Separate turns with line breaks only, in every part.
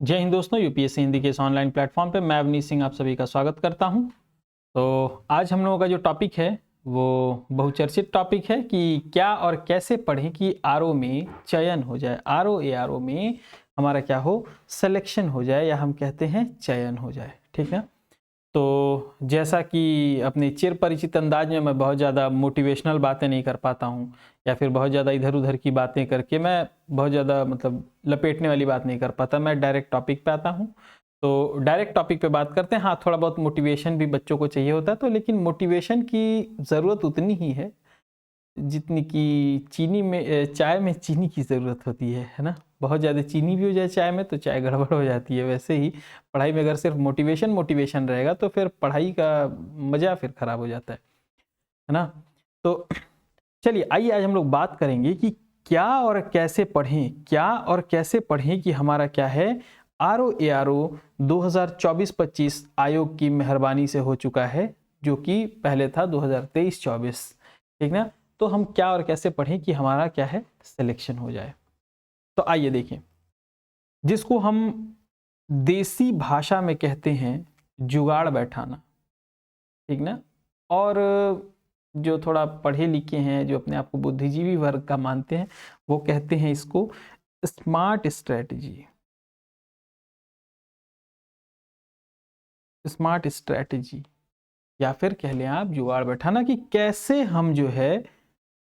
जय हिंद दोस्तों, यूपीएससी हिंदी के इस ऑनलाइन प्लेटफॉर्म पे मैं अवनीश सिंह आप सभी का स्वागत करता हूं। तो आज हम लोगों का जो टॉपिक है वो बहुचर्चित टॉपिक है कि क्या और कैसे पढ़ें कि आरओ में चयन हो जाए, आरओ में हमारा क्या हो, सिलेक्शन हो जाए, या हम कहते हैं चयन हो जाए। ठीक है, तो जैसा कि अपने चिर परिचित अंदाज में मैं बहुत ज़्यादा मोटिवेशनल बातें नहीं कर पाता हूँ, या फिर बहुत ज़्यादा इधर उधर की बातें करके मैं बहुत ज़्यादा लपेटने वाली बात नहीं कर पाता। मैं डायरेक्ट टॉपिक पे आता हूँ। तो डायरेक्ट टॉपिक पे बात करते हैं। हाँ, थोड़ा बहुत मोटिवेशन भी बच्चों को चाहिए होता है, तो लेकिन मोटिवेशन की ज़रूरत उतनी ही है जितनी कि चाय में चीनी की ज़रूरत होती है ना। बहुत ज़्यादा चीनी भी हो जाए चाय में तो चाय गड़बड़ हो जाती है। वैसे ही पढ़ाई में अगर सिर्फ मोटिवेशन रहेगा तो फिर पढ़ाई का मज़ा फिर ख़राब हो जाता है ना। तो चलिए आइए आज हम लोग बात करेंगे कि क्या और कैसे पढ़ें कि हमारा क्या है, आरओ 2024-25 आयोग की मेहरबानी से हो चुका है, जो कि पहले था 2023-24। ठीक ना। तो हम क्या और कैसे पढ़ें कि हमारा क्या है, सिलेक्शन हो जाए। तो आइए देखें, जिसको हम देसी भाषा में कहते हैं जुगाड़ बैठाना। ठीक ना। और जो थोड़ा पढ़े लिखे हैं, जो अपने आप को बुद्धिजीवी वर्ग का मानते हैं, वो कहते हैं इसको स्मार्ट स्ट्रैटेजी, या फिर कह लें आप जुगाड़ बैठाना, कि कैसे हम जो है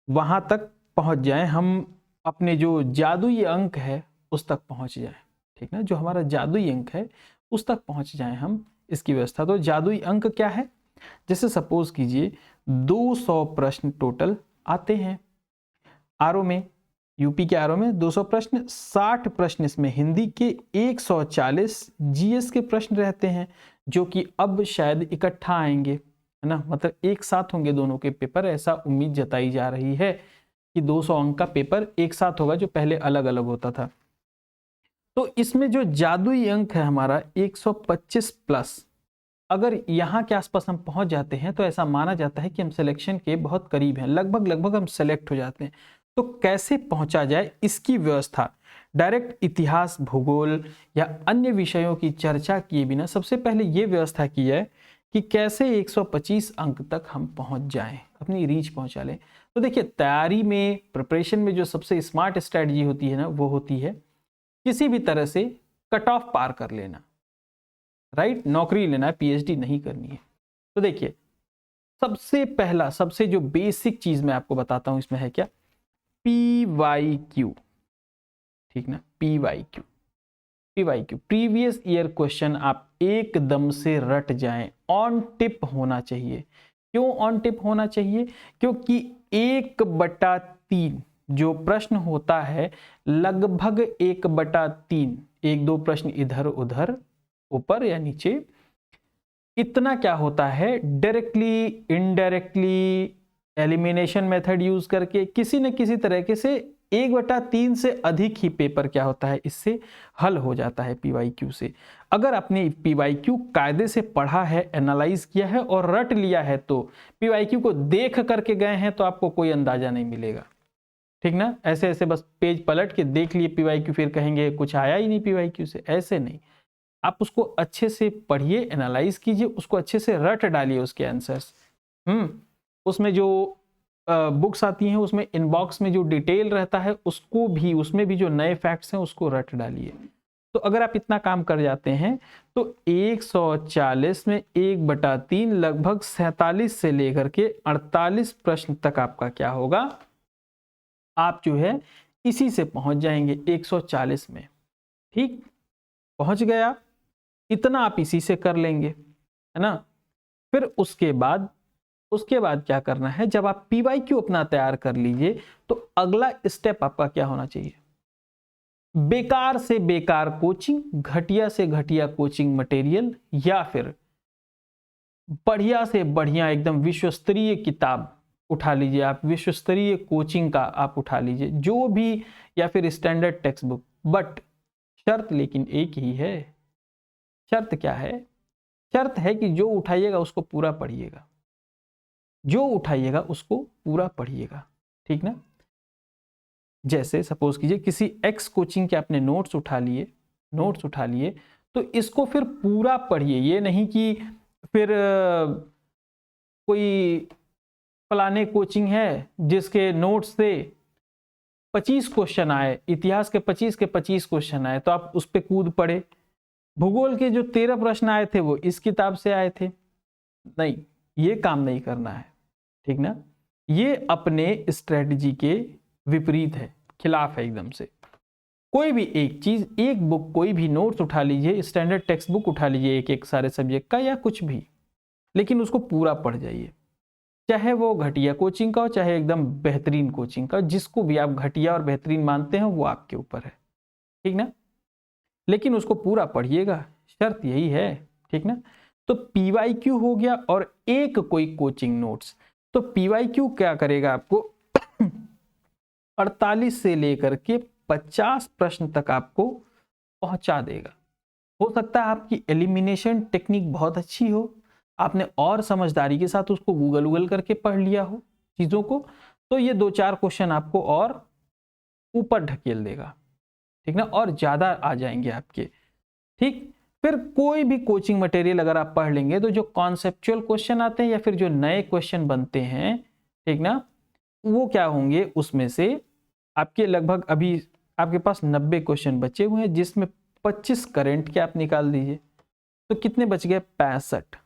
वहां तक पहुंच जाएं, हम अपने जो जादुई अंक है उस तक पहुंच जाएं। ठीक ना, जो हमारा जादुई अंक है उस तक पहुंच जाएं हम, इसकी व्यवस्था। तो जादुई अंक क्या है? जैसे सपोज कीजिए 200 प्रश्न टोटल आते हैं आरओ में, यूपी के आरओ में 200 प्रश्न, 60 प्रश्न इसमें हिंदी के, 140 जीएस के प्रश्न रहते हैं, जो कि अब शायद इकट्ठा आएंगे, है ना। मतलब एक साथ होंगे दोनों के पेपर, ऐसा उम्मीद जताई जा रही है कि 200 अंक का पेपर एक साथ होगा, जो पहले अलग अलग होता था। तो इसमें जो जादुई अंक है हमारा 125 प्लस, अगर यहाँ के आसपास हम पहुंच जाते हैं तो ऐसा माना जाता है कि हम सिलेक्शन के बहुत करीब हैं, लगभग हम सेलेक्ट हो जाते हैं। तो कैसे पहुंचा जाए इसकी व्यवस्था, डायरेक्ट इतिहास, भूगोल या अन्य विषयों की चर्चा किए बिना सबसे पहले ये व्यवस्था की जाए कि कैसे 125 अंक तक हम पहुंच जाएं, अपनी रीच पहुंचा लें। तो देखिए, तैयारी में, प्रिपरेशन में जो सबसे स्मार्ट स्ट्रेटजी होती है ना, वो होती है किसी भी तरह से कट ऑफ पार कर लेना। राइट, नौकरी लेना है, पीएचडी नहीं करनी है। तो देखिए, सबसे पहला, सबसे जो बेसिक चीज मैं आपको बताता हूं इसमें है क्या, पीवाईक्यू। ठीक ना, पीवाईक्यू प्रीवियस ईयर क्वेश्चन आप एकदम से रट जाएं, ऑन टिप होना चाहिए। क्यों ऑन टिप होना चाहिए? क्योंकि 1/3 जो प्रश्न होता है, लगभग 1/3, एक दो प्रश्न इधर उधर, ऊपर या नीचे, इतना क्या होता है, directly, indirectly, elimination method use करके किसी न किसी तरीके से 1/3 से अधिक ही पेपर क्या होता है, इससे हल हो जाता है पीवाईक्यू से। अगर आपने पीवाईक्यू कायदे से पढ़ा है, एनालाइज किया है और रट लिया है, तो पीवाईक्यू को देख करके गए हैं तो आपको कोई अंदाजा नहीं मिलेगा। ठीक ना, ऐसे ऐसे बस पेज पलट के देख लिए पीवाईक्यू, फिर कहेंगे कुछ आया ही नहीं पीवाईक्यू से, ऐसे नहीं। आप उसको अच्छे से पढ़िए, एनालाइज कीजिए, उसको अच्छे से रट डालिए उसके आंसर्स। उसमें जो बुक्स आती हैं, उसमें इनबॉक्स में जो डिटेल रहता है उसको भी, उसमें भी जो नए फैक्ट्स हैं उसको रट डालिए। तो अगर आप इतना काम कर जाते हैं तो 140 में 1/3, लगभग 47 से लेकर के 48 प्रश्न तक आपका क्या होगा, आप जो है इसी से पहुंच जाएंगे 140 में। ठीक, पहुंच गया, इतना आप इसी से कर लेंगे, है ना। फिर उसके बाद क्या करना है, जब आप पीवाईक्यू अपना तैयार कर लीजिए तो अगला स्टेप आपका क्या होना चाहिए, बेकार से बेकार कोचिंग, घटिया से घटिया कोचिंग मटेरियल, या फिर बढ़िया से बढ़िया एकदम विश्वस्तरीय किताब उठा लीजिए आप, विश्वस्तरीय कोचिंग का आप उठा लीजिए जो भी, या फिर स्टैंडर्ड टेक्स्ट बुक। बट शर्त लेकिन एक ही है। शर्त क्या है? शर्त है कि जो उठाइएगा उसको पूरा पढ़िएगा, जो उठाइएगा उसको पूरा पढ़िएगा। ठीक ना। जैसे सपोज कीजिए किसी एक्स कोचिंग के आपने नोट्स उठा लिए, नोट्स उठा लिए, तो इसको फिर पूरा पढ़िए। ये नहीं कि फिर कोई फलाने कोचिंग है जिसके नोट्स से 25 क्वेश्चन आए, इतिहास के 25 क्वेश्चन आए, तो आप उस पर कूद पड़े। भूगोल के जो 13 प्रश्न आए थे वो इस किताब से आए थे। नहीं, ये काम नहीं करना है, ठीक ना। ये अपने स्ट्रेटजी के विपरीत है, खिलाफ है एकदम से। कोई भी एक चीज, एक बुक, कोई भी नोट्स उठा लीजिए, स्टैंडर्ड टेक्स्ट बुक उठा लीजिए एक एक सारे सब्जेक्ट का या कुछ भी, लेकिन उसको पूरा पढ़ जाइए। चाहे वो घटिया कोचिंग का हो, चाहे एकदम बेहतरीन कोचिंग का, जिसको भी आप घटिया और बेहतरीन मानते हैं वो आपके ऊपर है, ठीक ना। लेकिन उसको पूरा पढ़िएगा, शर्त यही है, ठीक ना। तो PYQ हो गया और एक कोई कोचिंग नोट्स। तो PYQ क्या करेगा, आपको 48 से लेकर के 50 प्रश्न तक आपको पहुंचा देगा। हो सकता है आपकी एलिमिनेशन टेक्निक बहुत अच्छी हो, आपने और समझदारी के साथ उसको गूगल करके पढ़ लिया हो चीजों को, तो ये 2-4 क्वेश्चन आपको और ऊपर ढकेल देगा, ठीक ना, और ज्यादा आ जाएंगे आपके, ठीक। फिर कोई भी कोचिंग मटेरियल अगर आप पढ़ लेंगे तो जो कॉन्सेप्चुअल क्वेश्चन आते हैं या फिर जो नए क्वेश्चन बनते हैं, ठीक ना, वो क्या होंगे, उसमें से आपके लगभग अभी आपके पास 90 क्वेश्चन बचे हुए हैं, जिसमें 25 करंट के आप निकाल दीजिए, तो कितने बच गए, 65।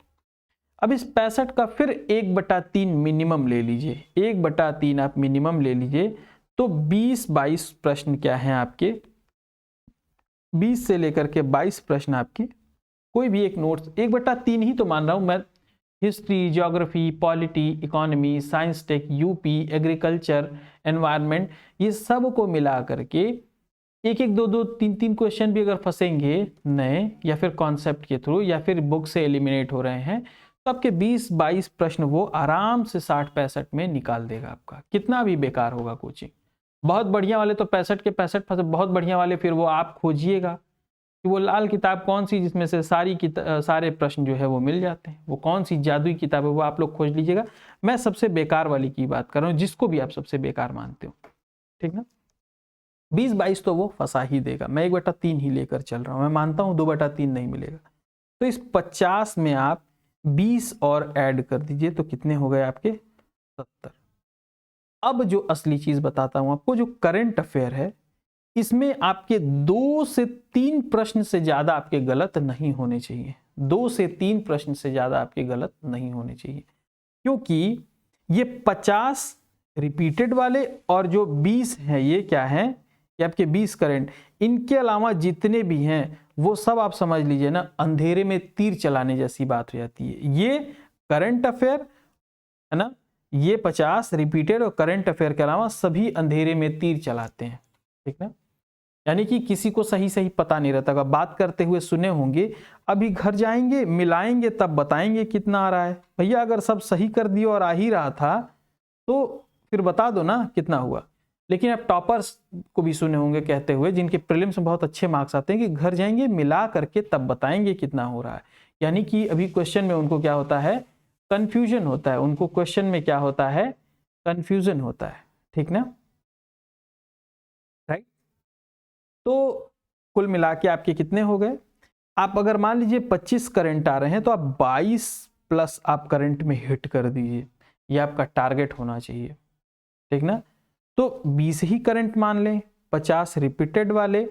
अब इस 65 का फिर 1/3 मिनिमम ले लीजिए, 1/3 आप मिनिमम ले लीजिए, तो 20-22 प्रश्न क्या हैं आपके, 20 से लेकर के 22 प्रश्न आपके कोई भी एक नोट्स, 1/3 ही तो मान रहा हूं मैं, history, geography, polity, economy, science tech, UP, agriculture, environment, ये सब को मिला करके एक 2-2, 3-3 क्वेश्चन भी अगर फंसेंगे नए या फिर कॉन्सेप्ट के थ्रू या फिर बुक से एलिमिनेट हो रहे हैं, तो आपके 20-22 प्रश्न वो आराम से 60-65 में निकाल देगा आपका। कितना भी बेकार होगा कोचिंग, बहुत बढ़िया वाले तो 65 के 65 फंसे, बहुत बढ़िया वाले फिर वो आप खोजिएगा कि वो लाल किताब कौन सी जिसमें से सारे प्रश्न जो है वो मिल जाते हैं, वो कौन सी जादुई किताब है, वो आप लोग खोज लीजिएगा। मैं सबसे बेकार वाली की बात कर रहा हूँ, जिसको भी आप सबसे बेकार मानते हो, ठीक ना। 20-22 तो वो फंसा ही देगा, मैं 1/3 ही लेकर चल रहा हूँ, मैं मानता हूँ 2/3 नहीं मिलेगा। तो इस 50 में आप 20 और ऐड कर दीजिए, तो कितने हो गए आपके, 70। अब जो असली चीज बताता हूं आपको, जो करंट अफेयर है, इसमें आपके 2 से 3 प्रश्न से ज्यादा आपके गलत नहीं होने चाहिए, 2 से 3 प्रश्न से ज्यादा आपके गलत नहीं होने चाहिए, क्योंकि ये 50 रिपीटेड वाले और जो 20 हैं ये क्या है, ये आपके 20 करंट, इनके अलावा जितने भी हैं वो सब आप समझ लीजिए ना, अंधेरे में तीर चलाने जैसी बात हो जाती है। ये करंट अफेयर है ना, ये 50 रिपीटेड और करंट अफेयर के अलावा सभी अंधेरे में तीर चलाते हैं, ठीक ना। यानी कि किसी को सही सही पता नहीं रहता, बात करते हुए सुने होंगे, अभी घर जाएंगे मिलाएंगे तब बताएंगे कितना आ रहा है। भैया अगर सब सही कर दिया और आ ही रहा था तो फिर बता दो ना कितना हुआ। लेकिन आप टॉपर्स को भी सुने होंगे कहते हुए, जिनके प्रीलिम्स में बहुत अच्छे मार्क्स आते हैं, कि घर जाएंगे मिला करके तब बताएंगे कितना हो रहा है। यानी कि अभी क्वेश्चन में उनको क्या होता है, कंफ्यूजन होता है, उनको क्वेश्चन में क्या होता है, कंफ्यूजन होता है, ठीक ना, राइट। तो कुल मिला के आपके कितने हो गए, आप अगर मान लीजिए 25 करंट आ रहे हैं तो आप 22 प्लस आप करंट में हिट कर दीजिए, ये आपका टारगेट होना चाहिए, ठीक ना। तो 20 ही करंट मान लें, 50 रिपीटेड वाले,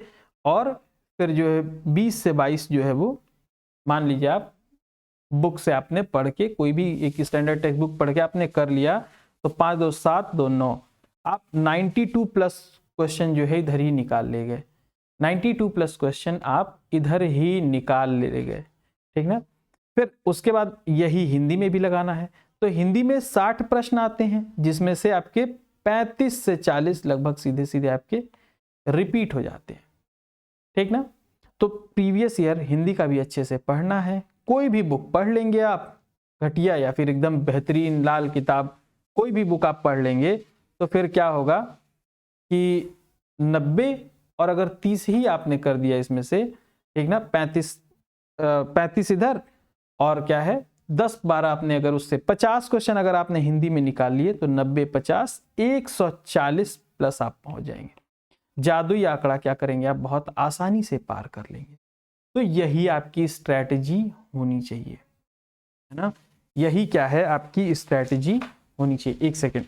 और फिर जो है 20 से 22 जो है वो मान लीजिए आप बुक से आपने पढ़ के, कोई भी एक स्टैंडर्ड टेक्स्ट बुक पढ़ के आपने कर लिया, तो 5 2 7 2 9, आप 92 प्लस क्वेश्चन जो है इधर ही निकाल ले गए, 92 प्लस क्वेश्चन आप इधर ही निकाल ले गए, ठीक ना। फिर उसके बाद यही हिंदी में भी लगाना है, तो हिंदी में 60 प्रश्न आते हैं, जिसमें से आपके 35 से 40 लगभग सीधे सीधे आपके रिपीट हो जाते हैं, ठीक ना। तो प्रीवियस ईयर हिंदी का भी अच्छे से पढ़ना है, कोई भी बुक पढ़ लेंगे आप, घटिया या फिर एकदम बेहतरीन लाल किताब, कोई भी बुक आप पढ़ लेंगे, तो फिर क्या होगा कि 90 और अगर 30 ही आपने कर दिया इसमें से, ठीक ना, 35 इधर और क्या है 10-12 आपने अगर उससे 50 क्वेश्चन अगर आपने हिंदी में निकाल लिए, तो 90 50 140 प्लस आप पहुंच जाएंगे। जादुई आंकड़ा क्या करेंगे आप, बहुत आसानी से पार कर लेंगे। तो यही आपकी स्ट्रैटेजी होनी चाहिए, है ना, यही क्या है आपकी स्ट्रैटेजी होनी चाहिए। एक सेकेंड,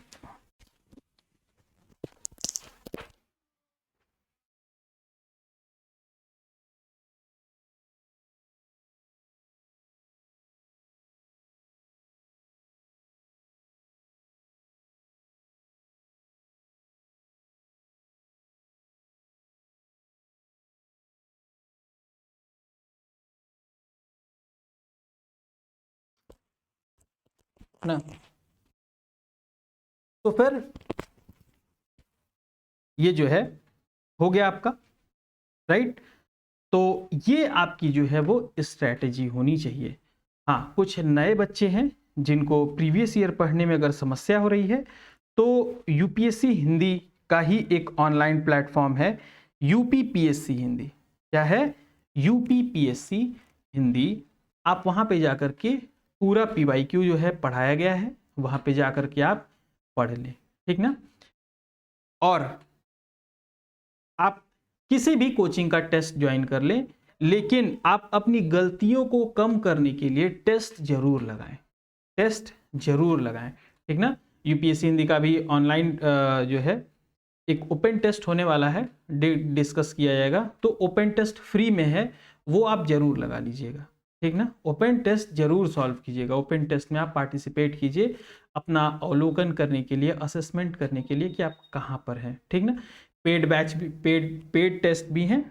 ना, तो फिर ये जो है हो गया आपका, राइट। तो ये आपकी जो है वो स्ट्रैटेजी होनी चाहिए। हाँ, कुछ नए बच्चे हैं जिनको प्रीवियस ईयर पढ़ने में अगर समस्या हो रही है तो यूपीएससी हिंदी का ही एक ऑनलाइन प्लेटफॉर्म है, यूपीपीएससी हिंदी। क्या है? यूपीपीएससी हिंदी। आप वहाँ पे जाकर के पूरा पीवाईक्यू जो है पढ़ाया गया है, वहाँ पे जाकर के आप पढ़ लें, ठीक ना। और आप किसी भी कोचिंग का टेस्ट ज्वाइन कर लें, लेकिन आप अपनी गलतियों को कम करने के लिए टेस्ट जरूर लगाएं, टेस्ट जरूर लगाएं, ठीक ना। यूपीएससी हिंदी का भी ऑनलाइन जो है एक ओपन टेस्ट होने वाला है, डिस्कस किया जाएगा। तो ओपन टेस्ट फ्री में है, वो आप जरूर लगा लीजिएगा, ठीक ना। ओपन टेस्ट जरूर सॉल्व कीजिएगा, ओपन टेस्ट में आप पार्टिसिपेट कीजिए अपना अवलोकन करने के लिए, असेसमेंट करने के लिए कि आप कहाँ पर हैं, ठीक ना। पेड बैच भी, पेड टेस्ट भी हैं,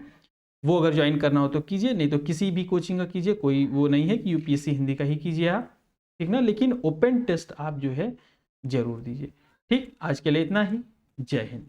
वो अगर ज्वाइन करना हो तो कीजिए, नहीं तो किसी भी कोचिंग का कीजिए, कोई वो नहीं है कि यूपीएससी हिंदी का ही कीजिए आप, ठीक ना। लेकिन ओपन टेस्ट आप जो है जरूर दीजिए। ठीक, आज के लिए इतना ही। जय हिंद।